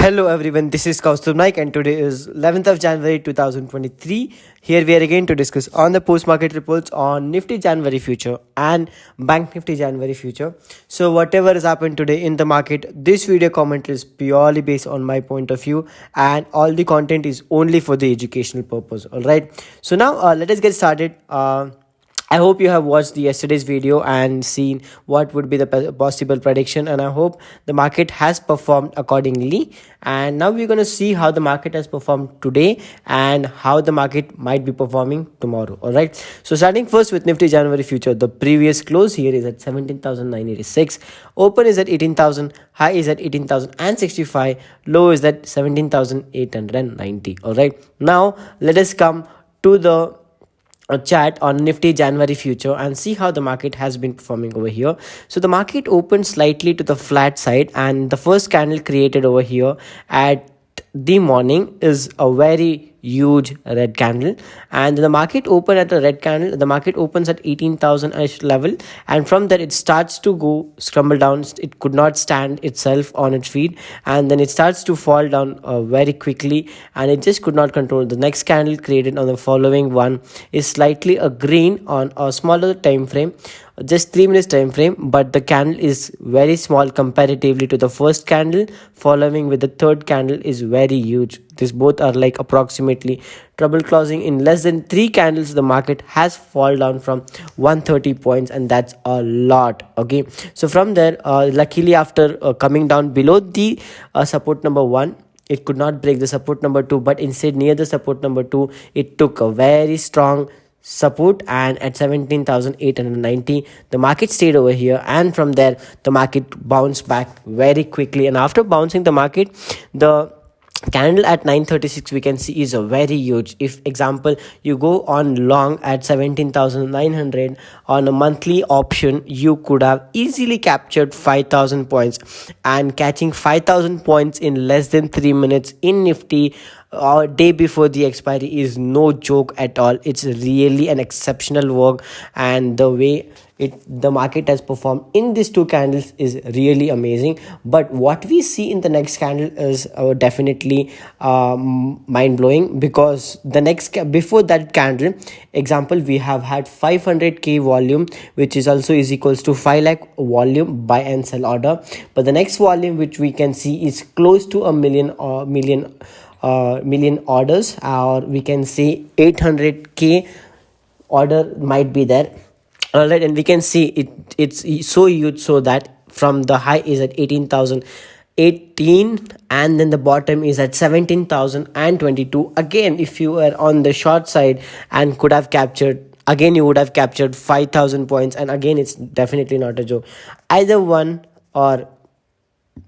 Hello everyone, this is Kaustubh Naik and today is 11th of January 2023. Here we are again to discuss on the post-market reports on Nifty January future and Bank Nifty January future. So whatever has happened today in the market, this video commentary is purely based on my point of view and all the content is only for the educational purpose. Alright, so now let us get started. I hope you have watched yesterday's video and seen what would be the possible prediction, and I hope the market has performed accordingly. And now we're going to see how the market has performed today and how the market might be performing tomorrow. All right. So starting first with Nifty January future, the previous close here is at 17,986, open is at 18,000, high is at 18,065, low is at 17,890. All right. Now let us come to the a chat on Nifty January future and see how the market has been performing over here. So the market opened slightly to the flat side, and the first candle created over here at the morning is a very huge red candle, and the market opened at a red candle. The market opens at 18,000 level, and from there it starts to go scramble down. It could not stand itself on its feet, and then it starts to fall down very quickly, and it just could not control. The next candle created on the following one is slightly a green on a smaller time frame, just 3 minutes time frame, but the candle is very small comparatively to the first candle. Following with the third candle is very huge. These both are like approximately trouble closing. In less than 3 candles the market has fallen down from 130 points, and that's a lot. Okay, so from there luckily after coming down below the support number 1, it could not break the support number 2, but instead near the support number 2 it took a very strong support, and at 17,890 the market stayed over here, and from there the market bounced back very quickly. And after bouncing the market, the candle at 936 we can see is a very huge. If example you go on long at 17,900 on a monthly option, you could have easily captured 5,000 points, and catching 5,000 points in less than 3 minutes in Nifty or day before the expiry is no joke at all. It's really an exceptional work, and the way the market has performed in these 2 candles is really amazing. But what we see in the next candle is definitely mind-blowing, because the next before that candle example we have had 500k volume, which is also is equals to 5 lakh volume buy and sell order. But the next volume which we can see is close to a million orders, or we can say 800k order might be there. All right, and we can see it's so huge, so that from the high is at 18,018, and then the bottom is at 17,022. Again, if you were on the short side and could have captured, again you would have captured 5,000 points, and again it's definitely not a joke, either one or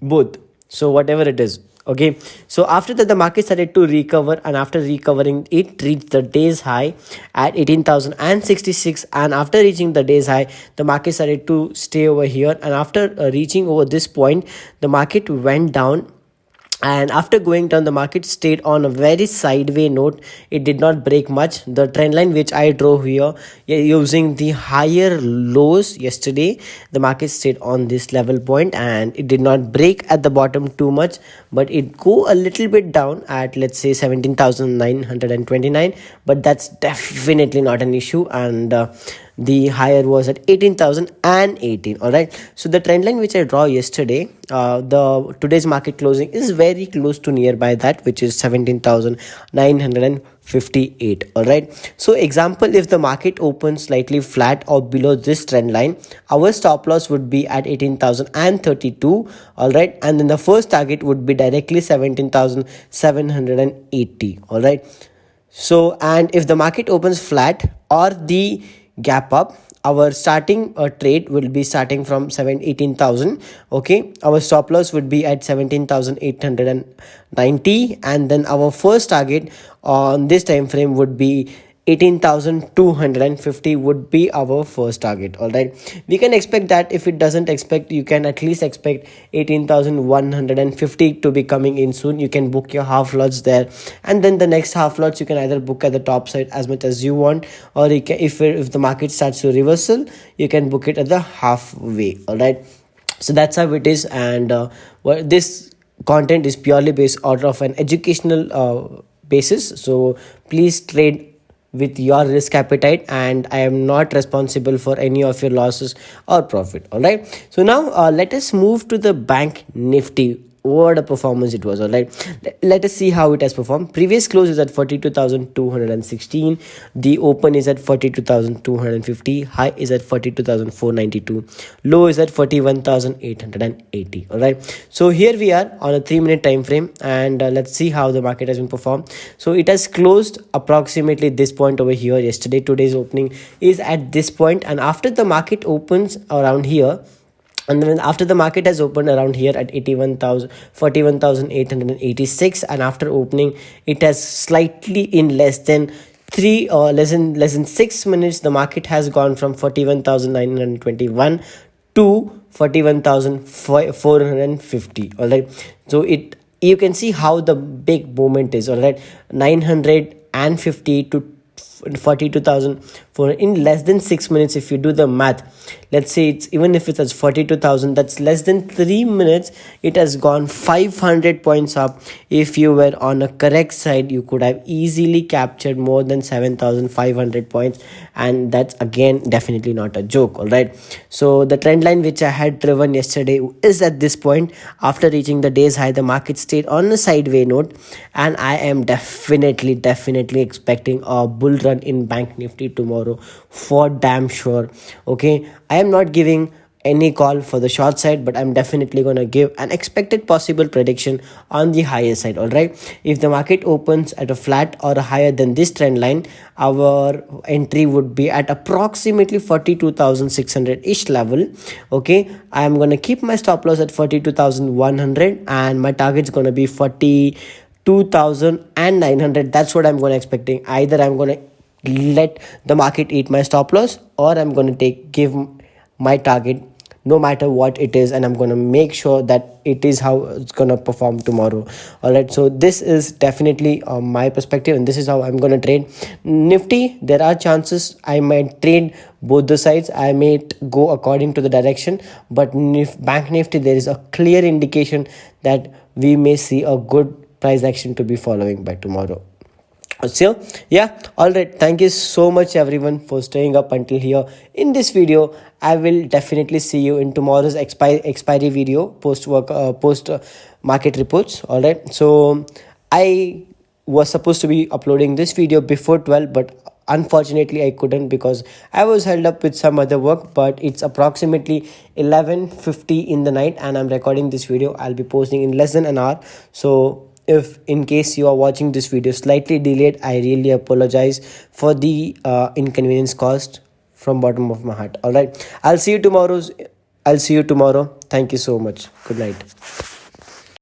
both. So whatever it is. Okay, so after that the market started to recover, and after recovering it reached the day's high at 18,066, and after reaching the day's high the market started to stay over here, and after reaching over this point the market went down. And after going down the market stayed on a very sideways note. It did not break much. The trend line which I draw here using the higher lows yesterday, the market stayed on this level point, and it did not break at the bottom too much, but it go a little bit down at, let's say, 17,929, but that's definitely not an issue. And the higher was at 18,018. All right, so the trend line which I draw yesterday, the today's market closing is very close to nearby that, which is 17,958. all right, so example, if the market opens slightly flat or below this trend line, our stop loss would be at 18,032. all right, and then the first target would be directly 17,780. all right, so and if the market opens flat or the gap up, our starting trade will be starting from 18,000. okay, our stop loss would be at 17,890, and then our first target on this time frame would be 18,250 would be our first target. all right, we can expect that. If it doesn't expect, you can at least expect 18,150 to be coming in soon. You can book your half lots there, and then the next half lots you can either book at the top side as much as you want, or you can, if the market starts to reversal, you can book it at the halfway. all right, so that's how it is. And this content is purely based out of an educational basis. So please trade with your risk appetite, and I am not responsible for any of your losses or profit. All right, so now let us move to the bank nifty. What a performance it was. All right, let us see how it has performed. Previous close is at 42,216. The open is at 42,250. High is at 42,492. Low is at 41,880. All right, so here we are on a 3-minute time frame, and let's see how the market has been performed. So it has closed approximately this point over here yesterday. Today's opening is at this point, and after the market opens around here, and then after the market has opened around here at 41,886, and after opening it has slightly in less than 6 minutes, the market has gone from 41,921 to 41,450. all right, so you can see how the big movement is. all right, 950 to 42,000 in less than 6 minutes. If you do the math, let's say it's even if it's as 42,000, that's less than 3 minutes. It has gone 500 points up. If you were on a correct side, you could have easily captured more than 7,500 points, and that's again definitely not a joke. All right, so the trend line which I had driven yesterday is at this point. After reaching the day's high, the market stayed on a sideway note, and I am definitely expecting a bull run in bank nifty tomorrow for damn sure. Okay, I am not giving any call for the short side, but I'm definitely going to give an expected possible prediction on the higher side. All right, if the market opens at a flat or higher than this trend line, our entry would be at approximately 42,600 ish level. Okay, I am going to keep my stop loss at 42,100, and my target is going to be 42,900. That's what I'm going to expecting. Either I'm going to let the market eat my stop loss, or I'm going to give my target no matter what it is, and I'm going to make sure that it is how it's going to perform tomorrow. All right, so this is definitely my perspective, and this is how I'm going to trade nifty. There are chances I might trade both the sides. I may go according to the direction, but bank nifty, there is a clear indication that we may see a good price action to be following by tomorrow. So yeah, all right, thank you so much everyone for staying up until here in this video. I will definitely see you in tomorrow's expiry video, post market reports. All right, so I was supposed to be uploading this video before 12, but unfortunately I couldn't because I was held up with some other work. But it's approximately 11:50 in the night, and I'm recording this video. I'll be posting in less than an hour. So if in case you are watching this video slightly delayed, I really apologize for the inconvenience caused from bottom of my heart. All right, I'll see you tomorrow. Thank you so much. Good night.